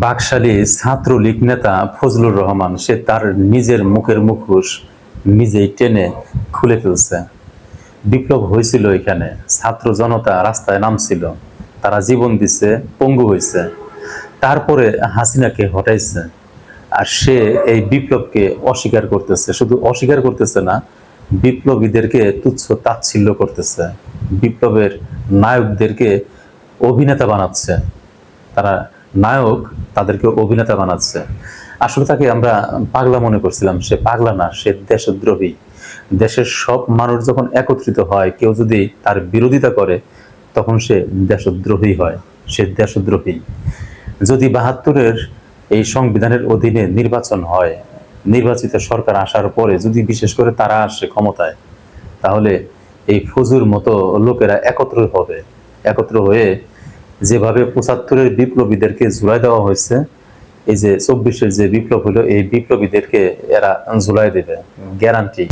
বাকশালী ছাত্রলীগ নেতা ফজলুর রহমান সে তার নিজের মুখের মুখোশ নিজেই টেনে খুলে ফেলছে। বিপ্লব হয়েছিল এখানে, ছাত্র জনতা রাস্তায় নামছিল, তারা জীবন দিচ্ছে, পঙ্গু হয়েছে, তারপরে হাসিনাকে হটাইছে। আর সে এই বিপ্লবকে অস্বীকার করতেছে, শুধু অস্বীকার করতেছে না, বিপ্লবীদেরকে তুচ্ছ তাচ্ছিল্য করতেছে, বিপ্লবের নায়কদেরকে অভিনেতা বানাচ্ছে। তারা নায়ক, তাদেরকে অভিনেতা বানাচ্ছে। আসলে তাকে আমরা পাগলা মনে করছিলাম, সে পাগলা না, সে দেশদ্রোহী। দেশের সব মানুষ যখন একত্রিত হয়, কেউ যদি তার বিরোধিতা করে, তখন সে দেশদ্রোহী হয়, সে দেশদ্রোহী। যদি ৭২-এর এই সংবিধানের অধীনে নির্বাচন হয়, নির্বাচিত সরকার আসার পরে যদি বিশেষ করে তারা আসে ক্ষমতায়, তাহলে এই ফজুর মতো লোকেরা একত্র হবে, একত্র হয়ে যেভাবে ৭৫-এর বিপ্লবীদেরকে ঝুলাই দেওয়া হয়েছে, এই যে ২৪-এর যে বিপ্লব হলো, এই বিপ্লবীদেরকে এরা ঝুলাই দেবে, গ্যারান্টি।